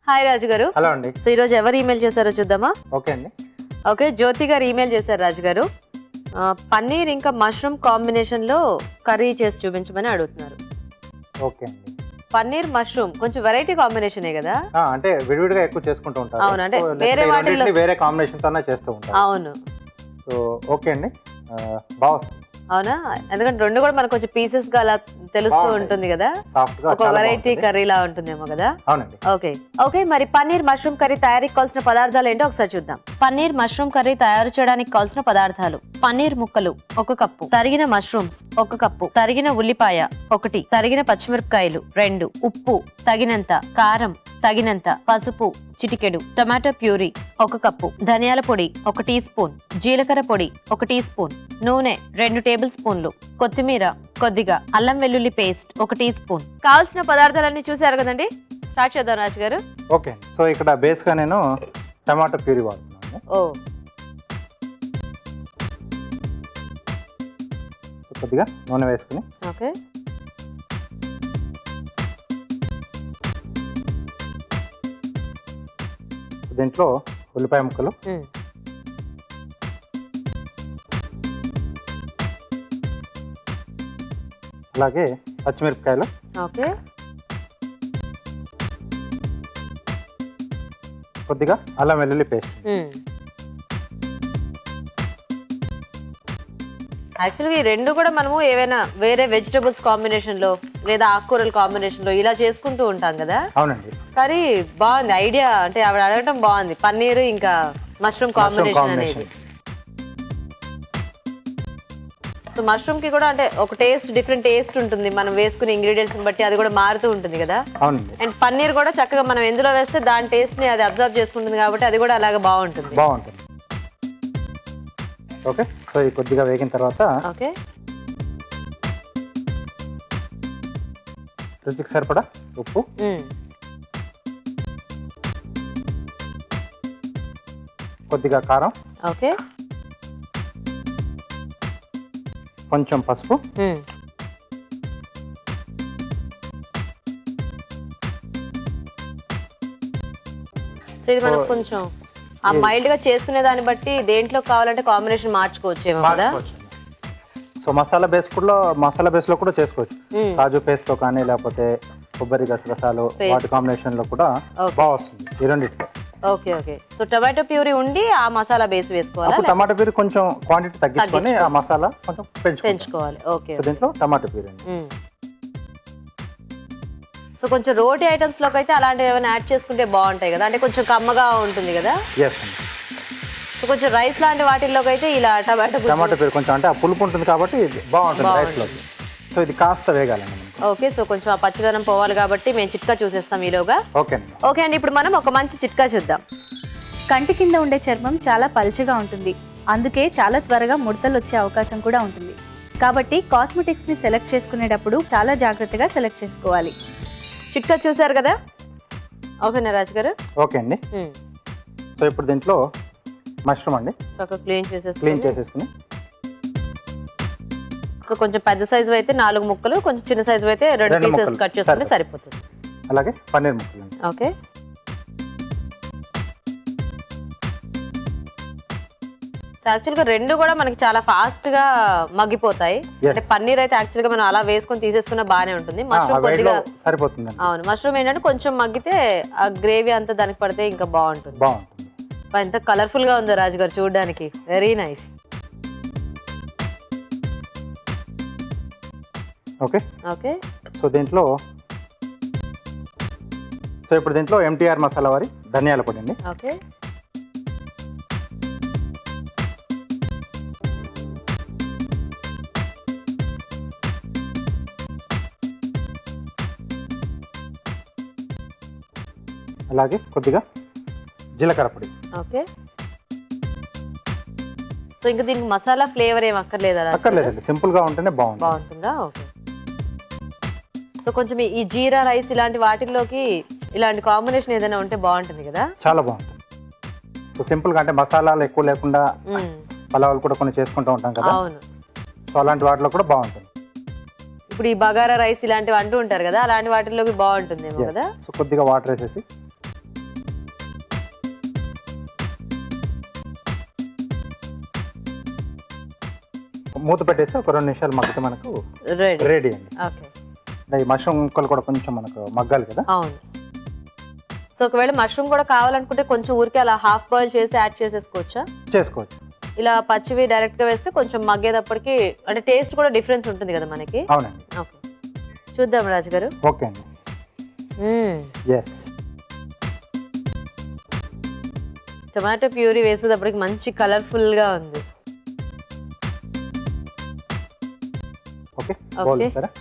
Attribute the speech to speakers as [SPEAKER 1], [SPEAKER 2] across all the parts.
[SPEAKER 1] Hi రాజు గారు.
[SPEAKER 2] Hello అండి.
[SPEAKER 1] So ఈరోజు ఎవరు ఈమెయిల్ చేశారో చూద్దామా?
[SPEAKER 2] ఓకే అండి.
[SPEAKER 1] ఓకే, జ్యోతి గారు ఈమెయిల్ చేశారు రాజు గారు. పన్నీర్ ఇంకా మష్రూమ్ కాంబినేషన్లో కర్రీ చేసి చూపించమని అడుగుతున్నారు.
[SPEAKER 2] ఓకే అండి.
[SPEAKER 1] పన్నీర్ మష్రూమ్ కొంచెం వెరైటీ కాంబినేషనే కదా?
[SPEAKER 2] అంటే విడివిడిగా ఎక్కువ చేసుకుంటూ ఉంటారు.
[SPEAKER 1] అవును, అంటే వేరే వాటిల్లో
[SPEAKER 2] వేరే కాంబినేషన్ తోనే చేస్తూ ఉంటారు.
[SPEAKER 1] అవును.
[SPEAKER 2] సో ఓకే అండి, బాగుంది.
[SPEAKER 1] అవునా? ఎందుకంటే రెండు కూడా మనకు కొంచెం పీసెస్ గా అలా తెలుస్తూ ఉంటుంది కదా, ఒక వెరైటీ కర్రీ లా ఉంటుందేమో కదా.
[SPEAKER 2] అవునండి.
[SPEAKER 1] ఓకే ఓకే, మరి పన్నీర్ మష్రూమ్ కర్రీ తయారీకి కావాల్సిన పదార్థాలు ఏంటో ఒకసారి చూద్దాం. పన్నీర్ మష్రూమ్ కర్రీ తయారు చేయడానికి కావాల్సిన పదార్థాలు: పన్నీర్ ముక్కలు 1 కప్పు, తరిగిన మష్రూమ్స్ 1 కప్పు, తరిగిన ఉల్లిపాయ 1, తరిగిన పచ్చిమిరపకాయలు 2, ఉప్పు తగినంత, కారం తగినంత, పసుపు చిటికెడు, టమాటో ప్యూరీ 1 కప్పు, ధనియాల పొడి 1 టీ స్పూన్, జీలకర్ర పొడి 1 టీ స్పూన్, నూనె 2 టేబుల్ స్పూన్లు, కొత్తిమీర కొద్దిగా, అల్లం వెల్లుల్లి పేస్ట్ 1 టీ స్పూన్. కావాల్సిన పదార్థాలన్నీ చూసారు కదండి, స్టార్ట్ చేద్దాం రాజు గారు.
[SPEAKER 2] ఓకే, సో ఇక్కడ బేస్ గా నేను టమాటో ప్యూరీ వాడుతున్నాను. కొద్దిగా నూనె వేసుకుని
[SPEAKER 1] ఓకే
[SPEAKER 2] దీంట్లో ఉల్లిపాయ ముక్కలు, అలాగే పచ్చిమిరపకాయలు,
[SPEAKER 1] ఓకే
[SPEAKER 2] కొద్దిగా అల్లం వెల్లుల్లి పేస్ట్.
[SPEAKER 1] యాక్చువల్గా ఈ రెండు కూడా మనము ఏవైనా వేరే వెజిటబుల్స్ కాంబినేషన్ లో లేదా ఆకుకూరల కాంబినేషన్ లో ఇలా చేసుకుంటూ ఉంటాం కదా.
[SPEAKER 2] అవునండి.
[SPEAKER 1] కానీ బాగుంది ఐడియా, అంటే ఆవిడ అడగటం బాగుంది, పన్నీర్ ఇంకా మష్రూమ్ కాంబినేషన్ అనేది. సో మష్రూమ్ కి కూడా అంటే ఒక టేస్ట్, డిఫరెంట్ టేస్ట్ ఉంటుంది, మనం వేసుకునే ఇంగ్రీడియంట్స్ బట్టి అది కూడా మారుతూ ఉంటుంది కదా.
[SPEAKER 2] అవునండి.
[SPEAKER 1] అండ్ పన్నీర్ కూడా చక్కగా మనం ఎందులో వేస్తే దాని టేస్ట్ ని అది అబ్జర్వ్ చేసుకుంటుంది కాబట్టి అది కూడా అలాగే బాగుంటుంది.
[SPEAKER 2] ఓకే, సో ఇది కొద్దిగా వేగిన తర్వాత
[SPEAKER 1] ఓకే
[SPEAKER 2] రుచికి సరిపడా ఉప్పు, కొద్దిగా కారం,
[SPEAKER 1] ఓకే
[SPEAKER 2] కొంచెం పసుపు,
[SPEAKER 1] ఇది మనకు కొంచెం ఆ మైల్డ్ గా చేసుకునే దాన్ని బట్టి దేంట్లో కావాలంటే కాంబినేషన్ మార్చుకోవచ్చేమో కదా.
[SPEAKER 2] సో మసాలా బేస్ లో కూడా చేసుకోవచ్చు. కాజు పేస్ట్ తో కానీ లేకపోతే కొబ్బరి గసగసాలు వాటి కాంబినేషన్ లో కూడా బాగా వస్తుంది ఈ రెండింటిలో.
[SPEAKER 1] Okay okay, so tomato puree ఉండి ఆ మసాలా బేస్ వేసుకోవాలి.
[SPEAKER 2] టమాటో ప్యూరీ కొంచెం క్వాంటిటీ తగ్గించుకొని ఆ మసాలా కొంచెం
[SPEAKER 1] పెంచుకోవాలి. ఓకే,
[SPEAKER 2] సో దీంట్లో టమాటో ప్యూరీ.
[SPEAKER 1] సో కొంచెం రోటీ ఐటమ్స్ లోకి అయితే అలాంటివి ఏమైనా యాడ్ చేసుకుంటే బాగుంటాయి కదా, అంటే కొంచెం కమ్మగా ఉంటుంది కదా. సో కొంచెం రైస్ లాంటి వాటిల్లోకి అయితే ఇలా టమాటో
[SPEAKER 2] ప్యూరీ కొంచెం అంటే ఆ పులుపు ఉంటుంది కాబట్టి బాగుంటుంది రైస్ లోకి. సో ఇది కాస్త వేగాలండి.
[SPEAKER 1] ఓకే, సో కొంచెం ఆ పచ్చిదనం పోవాలి కాబట్టి మేము చిట్కా చూసేస్తాం ఈలోగా. ఓకే అండి, ఇప్పుడు మనం ఒక మంచి చిట్కా చూద్దాం.
[SPEAKER 3] కంటి కింద ఉండే చర్మం చాలా పల్చగా ఉంటుంది, అందుకే చాలా త్వరగా ముడతలు వచ్చే అవకాశం కూడా ఉంటుంది. కాబట్టి కాస్మెటిక్స్ ని సెలెక్ట్ చేసుకునేటప్పుడు చాలా జాగ్రత్తగా సెలెక్ట్ చేసుకోవాలి.
[SPEAKER 1] చిట్కా చూసారు కదా. ఓకేనా రాజు గారు?
[SPEAKER 2] ఓకే అండి. సో ఇప్పుడు దీంట్లో మష్రూమ్ అండి
[SPEAKER 1] క్లీన్
[SPEAKER 2] చేసేసుకుని
[SPEAKER 1] కొంచెం పెద్ద సైజు అయితే 4 ముక్కలు, కొంచెం చిన్న సైజు అయితే 2 పీసెస్ కట్ చేసుకుంటే సరిపోతుంది.
[SPEAKER 2] అలాగే పన్నీర్ ముక్కలు.
[SPEAKER 1] ఓకే, యాక్చువల్గా రెండు కూడా మనకి చాలా ఫాస్ట్ గా మగ్గిపోతాయి. అంటే పన్నీర్ అయితే యాక్చువల్గా మనం అలా వేసుకొని తీసేసుకున్న బాగానే ఉంటుంది. మష్రూమ్ కొద్దిగా
[SPEAKER 2] సరిపోతుంది.
[SPEAKER 1] అవును, మష్రూమ్ ఏంటంటే కొంచెం మగ్గితే ఆ గ్రేవీ అంతా దానికి పడితే ఇంకా బాగుంటుంది. ఎంత కలర్ఫుల్ గా ఉందో రాజు గారు, చూడడానికి very nice.
[SPEAKER 2] Okay
[SPEAKER 1] okay,
[SPEAKER 2] so ఇప్పుడు దీంట్లో ఎంటీఆర్ మసాలా వారి ధనియాల పొడి అండి.
[SPEAKER 1] ఓకే,
[SPEAKER 2] అలాగే కొద్దిగా జీలకర్ర పొడి.
[SPEAKER 1] ఓకే, సో ఇంకా దీనికి మసాలా ఫ్లేవర్ ఏం
[SPEAKER 2] అక్కర్లేదండి, సింపుల్ గా ఉంటేనే
[SPEAKER 1] బాగుంటుందా. ఓకే, సో కొంచెం ఈ జీరా రైస్ ఇలాంటి వాటిల్లోకి ఇలాంటి కాంబినేషన్ ఏదైనా ఉంటే బాగుంటుంది కదా.
[SPEAKER 2] చాలా బాగుంటుంది. సో సింపుల్ గా అంటే మసాలాలు ఎక్కువ లేకుండా పలావులు కూడా కొన్ని చేసుకుంటూ ఉంటాం కదా.
[SPEAKER 1] అవును,
[SPEAKER 2] సో అలాంటి వాటిలో కూడా బాగుంటుంది.
[SPEAKER 1] ఇప్పుడు ఈ బగారా రైస్ ఇలాంటివి అంటూ ఉంటారు కదా, అలాంటి వాటిల్లోకి బాగుంటుందేమో కదా.
[SPEAKER 2] సో కొద్దిగా వాటర్ వేసేసి మూత పెట్టేసి ఒక 2 నిమిషాలు మగ్గితే మనకు
[SPEAKER 1] రెడీ.
[SPEAKER 2] రెడీ అండి.
[SPEAKER 1] ఓకే.
[SPEAKER 2] అంటే ఈ మష్రూమ్ ముక్కలు కూడా కొంచెం మనకు మగ్గాలి కదా.
[SPEAKER 1] అవును. సో ఒకవేళ మష్రూమ్ కూడా కావాలనుకుంటే కొంచెం ఊరికే అలా హాఫ్ బాయిల్ చేసి యాడ్ చేసేసుకోవచ్చా?
[SPEAKER 2] చేసుకోవచ్చు.
[SPEAKER 1] ఇలా పచ్చివి డైరెక్ట్ గా వేస్తే కొంచెం మగ్గేటప్పటికి అంటే టేస్ట్ కూడా డిఫరెన్స్ ఉంటుంది కదా మనకి.
[SPEAKER 2] అవునండి.
[SPEAKER 1] ఓకే, చూద్దాం రాజు గారు.
[SPEAKER 2] ఓకే అండి. ఎస్.
[SPEAKER 1] టొమాటో ప్యూరీ వేసేటప్పటికి మంచి కలర్ఫుల్ గా ఉంది.
[SPEAKER 2] ఓకే, బౌల్ ఇస్తారా?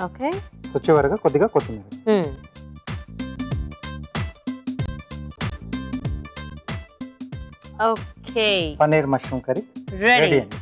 [SPEAKER 1] ఓకే.
[SPEAKER 2] సో చివరిగా కొద్దిగా కొత్తిమీర.
[SPEAKER 1] Okay,
[SPEAKER 2] paneer mushroom curry
[SPEAKER 1] ready.
[SPEAKER 2] Ready అండి.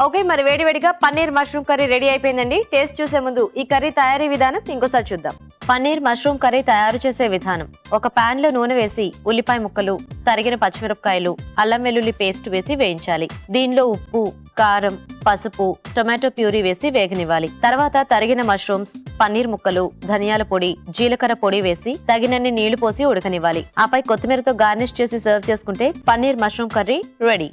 [SPEAKER 1] ఓకే, మరి వేడివేడిగా పన్నీర్ మష్రూమ్ కర్రీ రెడీ అయిపోయిందండి. టేస్ట్ చూసే ముందు ఈ కర్రీ తయారీ విధానం ఇంకోసారి చూద్దాం. పన్నీర్ మష్రూమ్ కర్రీ తయారు చేసే విధానం: ఒక పాన్ లో నూనె వేసి ఉల్లిపాయ ముక్కలు, తరిగిన పచ్చిమిరపకాయలు, అల్లం వెల్లుల్లి పేస్ట్ వేసి వేయించాలి. దీనిలో ఉప్పు, కారం, పసుపు, టొమాటో ప్యూరీ వేసి వేగనివ్వాలి. తర్వాత తరిగిన మష్రూమ్స్, పన్నీర్ ముక్కలు, ధనియాల పొడి, జీలకర్ర పొడి వేసి తగినన్ని నీళ్లు పోసి ఉడకనివ్వాలి. ఆపై కొత్తిమీరతో గార్నిష్ చేసి సర్వ్ చేసుకుంటే పన్నీర్ మష్రూమ్ కర్రీ రెడీ.